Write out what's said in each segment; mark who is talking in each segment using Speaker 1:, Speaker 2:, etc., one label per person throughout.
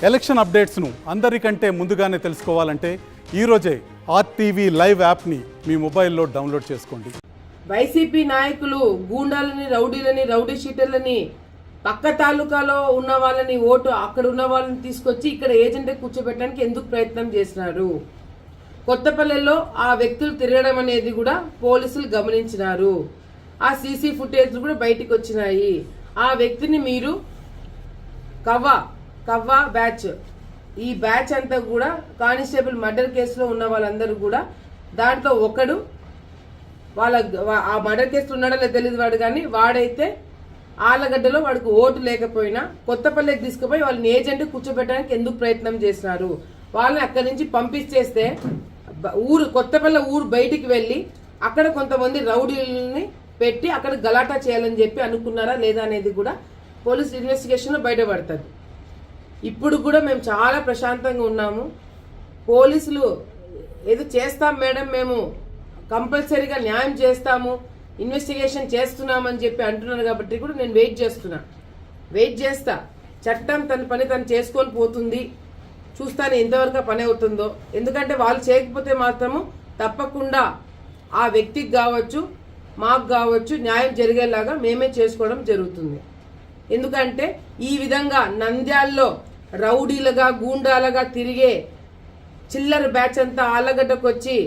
Speaker 1: Election అప్డేట్స్ను అందరికంటే ముందుగానే తెలుసుకోవాలంటే ఈరోజే ఆర్టీవీ లైవ్ యాప్ని మీ మొబైల్లో డౌన్లోడ్ చేసుకోండి.
Speaker 2: వైసీపీ నాయకులు గూండాలని, రౌడీలని, రౌడీ షీటర్లని, పక్క తాలూకాలో ఉన్న వాళ్ళని ఓటు అక్కడ ఉన్న వాళ్ళని తీసుకొచ్చి ఇక్కడ ఏజెంట్ కూర్చోబెట్టడానికి ఎందుకు ప్రయత్నం చేసినారు? కొత్తపల్లెలో ఆ వ్యక్తులు తిరగడం అనేది కూడా పోలీసులు గమనించినారు. ఆ సీసీ ఫుటేజ్ కూడా బయటికి వచ్చినాయి. ఆ వ్యక్తిని మీరు కవ్వా బ్యాచ్, ఈ బ్యాచ్ అంతా కూడా కానిస్టేబుల్ మర్డర్ కేసులో ఉన్న వాళ్ళందరూ కూడా దాంట్లో ఒకడు ఆ మర్డర్ కేసులో ఉన్నాడో లేదో తెలియదు వాడు, కానీ వాడైతే ఆలగడ్డలో వాడికి ఓటు లేకపోయినా కొత్తపల్లికి తీసుకుపోయి వాళ్ళని ఏజెంట్ కూర్చోబెట్టడానికి ఎందుకు ప్రయత్నం చేసినారు? వాళ్ళని అక్కడి నుంచి పంపించేస్తే కొత్తపల్లి ఊరు బయటికి వెళ్ళి అక్కడ కొంతమంది రౌడీలని పెట్టి అక్కడ గలాటా చేయాలని చెప్పి అనుకున్నారా లేదా అనేది కూడా పోలీస్ ఇన్వెస్టిగేషన్లో బయటపడుతుంది. ఇప్పుడు కూడా మేము చాలా ప్రశాంతంగా ఉన్నాము. పోలీసులు ఏదో చేస్తాం మేడం, మేము కంపల్సరీగా న్యాయం చేస్తాము, ఇన్వెస్టిగేషన్ చేస్తున్నామని చెప్పి అంటున్నారు. కాబట్టి కూడా నేను వెయిట్ చేస్తా. చట్టం తన పని తను చేసుకొని పోతుంది. చూస్తాను ఎంతవరకు పని అవుతుందో. ఎందుకంటే వాళ్ళు చేయకపోతే మాత్రము తప్పకుండా ఆ వ్యక్తికి కావచ్చు, మాకు కావచ్చు, న్యాయం జరిగేలాగా మేమే చేసుకోవడం జరుగుతుంది. ఎందుకంటే ఈ విధంగా నంద్యాల్లో రౌడీలుగా, గూండాలుగా తిరిగే చిల్లర బ్యాచ్ అంతా ఆలగడ్డకు వచ్చి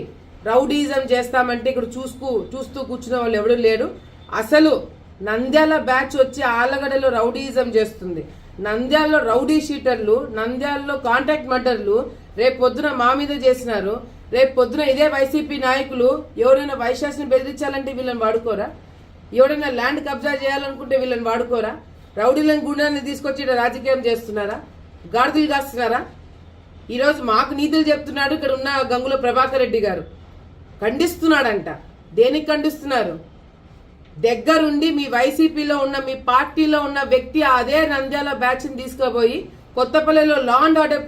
Speaker 2: రౌడీజం చేస్తామంటే ఇక్కడ చూస్తూ కూర్చున్న వాళ్ళు ఎవడూ లేడు. అసలు నంద్యాల బ్యాచ్ వచ్చి ఆలగడ్డలో రౌడీజం చేస్తుంది. నంద్యాలలో రౌడీ షీటర్లు, నంద్యాలలో కాంట్రాక్ట్ మర్డర్లు రేపు పొద్దున మా మీద చేసినారు. రేపు పొద్దున ఇదే వైసీపీ నాయకులు ఎవరైనా వైశాస్ని బెదిరించాలంటే వీళ్ళని వాడుకోరా? ఎవరైనా ల్యాండ్ కబ్జా చేయాలనుకుంటే వీళ్ళని వాడుకోరా? రౌడీలను, గుండాన్ని తీసుకొచ్చి రాజకీయం చేస్తున్నారా? గాడిదలు కాస్తున్నారా? ఈరోజు మాకు నీతులు చెప్తున్నాడు ఇక్కడ ఉన్న గంగుల ప్రభాకర్ రెడ్డి గారు. ఖండిస్తున్నాడంట. దేనికి ఖండిస్తున్నారు? దగ్గరుండి మీ వైసీపీలో ఉన్న, మీ పార్టీలో ఉన్న వ్యక్తి అదే నంద్యాల బ్యాచ్ని తీసుకుపోయి కొత్తపల్లిలో law and order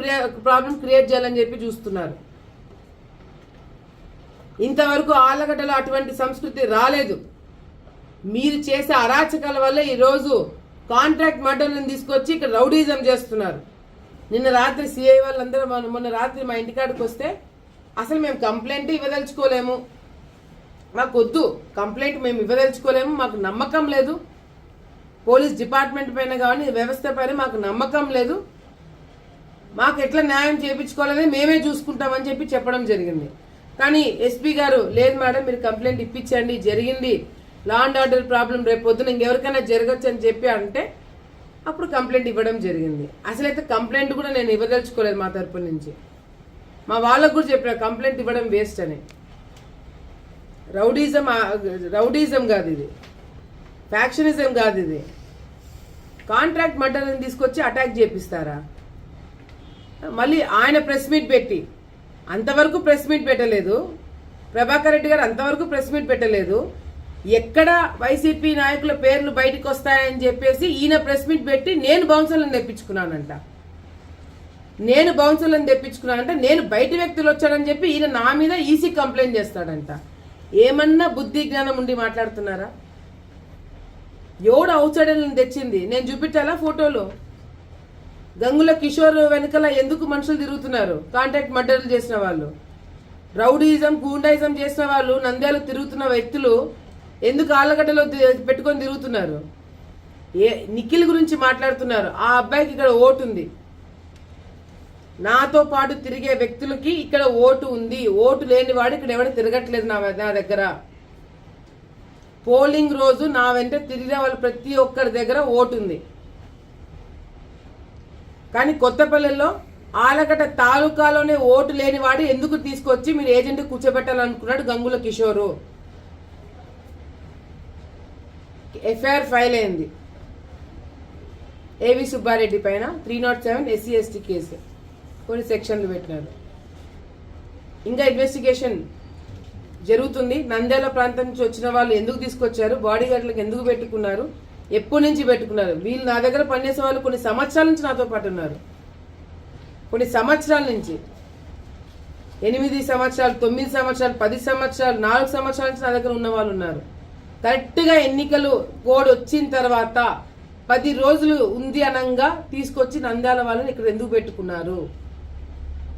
Speaker 2: problem create చేయాలని చెప్పి చూస్తున్నారు. ఇంతవరకు ఆళ్లగడ్డలో అటువంటి సంస్కృతి రాలేదు. మీరు చేసే అరాచకాల వల్ల ఈరోజు కాంట్రాక్ట్ మర్డర్లను తీసుకొచ్చి ఇక్కడ రౌడీజం చేస్తున్నారు. నిన్న రాత్రి సిఐ వాళ్ళందరూ మొన్న రాత్రి మా ఇంటికాడికి వస్తే అసలు మేము కంప్లైంట్ ఇవ్వదలుచుకోలేము, మాకు వద్దు కంప్లైంట్, మేము ఇవ్వదలుచుకోలేము, మాకు నమ్మకం లేదు, పోలీస్ డిపార్ట్మెంట్ పైన కానీ వ్యవస్థ పైన మాకు నమ్మకం లేదు, మాకు ఎట్లా న్యాయం చేయించుకోవాలని మేమే చూసుకుంటామని చెప్పి చెప్పడం జరిగింది. కానీ ఎస్పీ గారు లేదు మేడం మీరు కంప్లైంట్ ఇప్పించండి, జరిగింది లా అండ్ ఆర్డర్ ప్రాబ్లం, రేపు పొద్దున ఇంకెవరికైనా జరగచ్చు అని చెప్పి అంటే అప్పుడు కంప్లైంట్ ఇవ్వడం జరిగింది. అసలైతే కంప్లైంట్ కూడా నేను ఇవ్వదలుచుకోలేదు మా తరపు నుంచి. మా వాళ్ళకు కూడా చెప్పిన కంప్లైంట్ ఇవ్వడం వేస్ట్ అని. రౌడీజం కాదు ఇది, ఫ్యాక్షనిజం కాదు ఇది. కాంట్రాక్ట్ మర్డర్ని తీసుకొచ్చి అటాక్ చేపిస్తారా? మళ్ళీ ఆయన ప్రెస్ మీట్ పెట్టి, అంతవరకు ప్రెస్ మీట్ పెట్టలేదు ప్రభాకర్ రెడ్డి గారు, అంతవరకు ప్రెస్ మీట్ పెట్టలేదు. ఎక్కడ వైసీపీ నాయకుల పేర్లు బయటకు వస్తాయని చెప్పేసి ఈయన ప్రెస్ మీట్ పెట్టి నేను బౌన్సర్లను తెప్పించుకున్నానంట. నేను బయట వ్యక్తులు వచ్చాడని చెప్పి ఈయన నా మీద ఈసీ కంప్లైంట్ చేస్తాడంట. ఏమన్నా బుద్ధి జ్ఞానం ఉండి మాట్లాడుతున్నారా? ఎవడు ఔట్సైడర్లను తెచ్చింది నేను చూపించాలా ఫోటోలు? గంగుల కిషోర్ వెనకాల ఎందుకు మనుషులు తిరుగుతున్నారు? కాంట్రాక్ట్ మర్డర్లు చేసిన వాళ్ళు, రౌడీజం, గూండాయిజం చేసిన వాళ్ళు, నంద్యాలకు తిరుగుతున్న వ్యక్తులు ఎందుకు ఆళ్లగడ్డలో పెట్టుకొని తిరుగుతున్నారు? నిఖిల్ గురించి మాట్లాడుతున్నారు. ఆ అబ్బాయికి ఇక్కడ ఓటు ఉంది, నాతో పాటు తిరిగే వ్యక్తులకి ఇక్కడ ఓటు ఉంది. ఓటు లేని వాడు ఇక్కడ ఎవరు తిరగట్లేదు నా దగ్గర. పోలింగ్ రోజు నా వెంట తిరిగిన వాళ్ళు ప్రతి ఒక్కరి దగ్గర ఓటు ఉంది. కానీ కొత్తపల్లిలో ఆలగడ్డ తాలూకాలోనే ఓటు లేని వాడు ఎందుకు తీసుకొచ్చి మీరు ఏజెంట్ కూర్చోబెట్టాలనుకున్నాడు గంగుల కిషోరు. ఎఫ్ఐఆర్ ఫైల్ అయింది ఏవి సుబ్బారెడ్డి పైన 307 SC ST కేసు, కొన్ని సెక్షన్లు పెట్టినారు. ఇంకా ఇన్వెస్టిగేషన్ జరుగుతుంది. నంద్యాల ప్రాంతం నుంచి వచ్చిన వాళ్ళు ఎందుకు తీసుకొచ్చారు, బాడీ గార్డులకు ఎందుకు పెట్టుకున్నారు, ఎప్పటి నుంచి పెట్టుకున్నారు? వీళ్ళు నా దగ్గర పనిచేసే వాళ్ళు కొన్ని సంవత్సరాల నుంచి నాతో పాటు ఉన్నారు. కొన్ని సంవత్సరాల నుంచి 8 సంవత్సరాలు, 9 సంవత్సరాలు, 10 సంవత్సరాలు, 4 సంవత్సరాల నుంచి నా దగ్గర ఉన్న వాళ్ళు ఉన్నారు. కరెక్ట్గా ఎన్నికలు కోడ్ వచ్చిన తర్వాత 10 రోజులు ఉంది అనంగా తీసుకొచ్చి నంద్యాల వాళ్ళని ఇక్కడ ఎందుకు పెట్టుకున్నారు?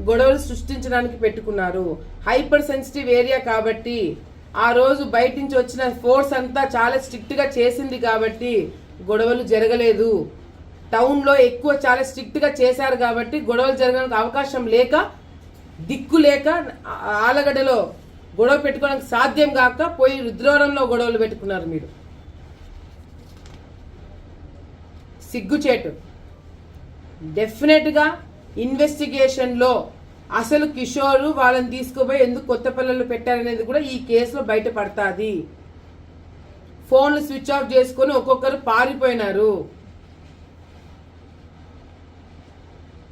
Speaker 2: గొడవలు సృష్టించడానికి పెట్టుకున్నారు. హైపర్ సెన్సిటివ్ ఏరియా కాబట్టి ఆ రోజు బయట నుంచి వచ్చిన ఫోర్స్ అంతా చాలా స్ట్రిక్ట్ గా చేసింది కాబట్టి గొడవలు జరగలేదు. టౌన్ లో ఎక్కువ చాలా స్ట్రిక్ట్ గా చేశారు కాబట్టి గొడవలు జరగడానికి అవకాశం లేక, దిక్కు లేక ఆలగడ్డలో గొడవ పెట్టుకోవడానికి సాధ్యం కాక పోయి రుద్రవరంలో గొడవలు పెట్టుకున్నారు. మీరు సిగ్గుచేటు. డెఫినెట్ గా ఇన్వెస్టిగేషన్ లో అసలు కిషోర్ వాళ్ళని తీసుకుపోయి ఎందుకు కొత్తపల్లిలో పెట్టారనేది కూడా ఈ కేసులో బయటపడతాది. ఫోన్లు స్విచ్ ఆఫ్ చేసుకొని ఒక్కొక్కరు పారిపోయినారు.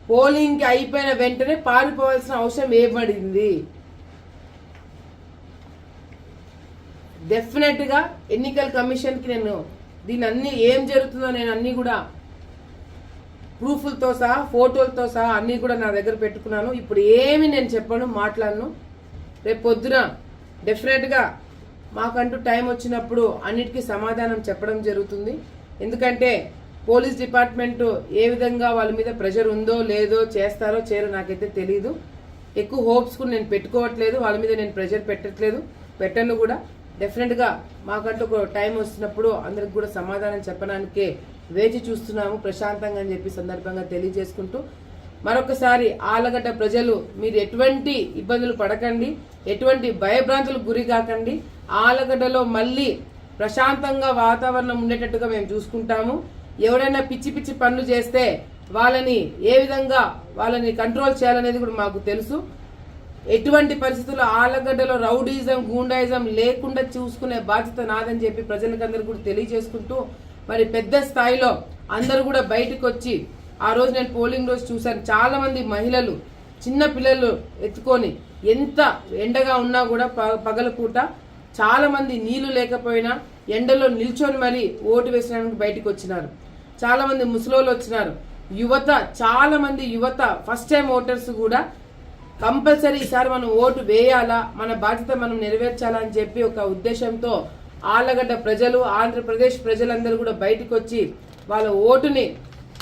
Speaker 2: పోలింగ్ అయిపోయిన వెంటనే పారిపోవాల్సిన అవసరం ఏర్పడింది. డెఫినెట్ గా ఎన్నికల కమిషన్ కి నేను దీని అన్ని ఏం జరుగుతుందో నేను అన్ని కూడా ప్రూఫ్లతో సహా, ఫోటోలతో సహా అన్నీ కూడా నా దగ్గర పెట్టుకున్నాను. ఇప్పుడు ఏమి నేను చెప్పను, మాట్లాడను. రేపు పొద్దున డెఫినెట్గా మాకంటూ టైం వచ్చినప్పుడు అన్నిటికీ సమాధానం చెప్పడం జరుగుతుంది. ఎందుకంటే పోలీస్ డిపార్ట్మెంట్ ఏ విధంగా వాళ్ళ మీద ప్రెషర్ ఉందో లేదో, చేస్తారో చేయరో నాకైతే తెలియదు. ఎక్కువ హోప్స్ కూడా నేను పెట్టుకోవట్లేదు, వాళ్ళ మీద నేను ప్రెషర్ పెట్టట్లేదు, పెట్టను కూడా. డెఫినెట్గా మాకంటూ ఒక టైం వస్తున్నప్పుడు అందరికి కూడా సమాధానం చెప్పడానికే వేచి చూస్తున్నాము ప్రశాంతంగా అని చెప్పి సందర్భంగా తెలియజేసుకుంటూ, మరొకసారి ఆలగడ్డ ప్రజలు మీరు ఎటువంటి ఇబ్బందులు పడకండి, ఎటువంటి భయభ్రాంతులకు గురి కాకండి. ఆలగడ్డలో మళ్ళీ ప్రశాంతంగా వాతావరణం ఉండేటట్టుగా మేము చూసుకుంటాము. ఎవరైనా పిచ్చి పిచ్చి పనులు చేస్తే వాళ్ళని ఏ విధంగా వాళ్ళని కంట్రోల్ చేయాలనేది కూడా మాకు తెలుసు. ఎటువంటి పరిస్థితుల్లో ఆలగడ్డలో రౌడీజం, గూండాయిజం లేకుండా చూసుకునే బాధ్యత నాదని చెప్పి ప్రజలకందరూ కూడా తెలియజేసుకుంటూ, మరి పెద్ద స్థాయిలో అందరూ కూడా బయటకు వచ్చి, ఆ రోజు నేను పోలింగ్ రోజు చూశాను, చాలా మంది మహిళలు, చిన్న పిల్లలు ఎత్తుకొని, ఎంత ఎండగా ఉన్నా కూడా పగలపూట చాలా మంది నీళ్లు లేకపోయినా ఎండలో నిల్చొని మరి ఓటు వేసడానికి బయటకు వచ్చినారు. చాలా మంది ముసలోళ్ళు వచ్చినారు. యువత, చాలా మంది యువత, ఫస్ట్ టైం ఓటర్స్ కూడా కంపల్సరీ ఈసారి మనం ఓటు వేయాలా, మన బాధ్యత మనం నెరవేర్చాలా అని చెప్పి ఒక ఉద్దేశంతో ఆలగడ్డ ప్రజలు, ఆంధ్రప్రదేశ్ ప్రజలందరూ కూడా బయటకు వచ్చి వాళ్ళ ఓటుని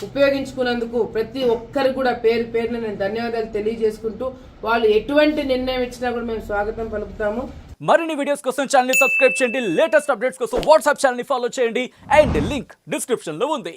Speaker 2: ఉపయోగించుకున్నందుకు ప్రతి ఒక్కరికి కూడా పేరు పేరున నేను ధన్యవాదాలు తెలియజేసుకుంటూ, వాళ్ళు ఎటువంటి నిర్ణయం ఇచ్చినా కూడా మేము స్వాగతం పలుకుతాము.
Speaker 3: మరిన్ని వీడియోస్ కోసం ఛానల్ ని సబ్స్క్రైబ్ చేయండి, లేటెస్ట్ అప్డేట్స్ కోసం వాట్సాప్ ఛానల్ ని ఫాలో చేయండి, అండ్ లింక్ డిస్క్రిప్షన్ లో ఉంది.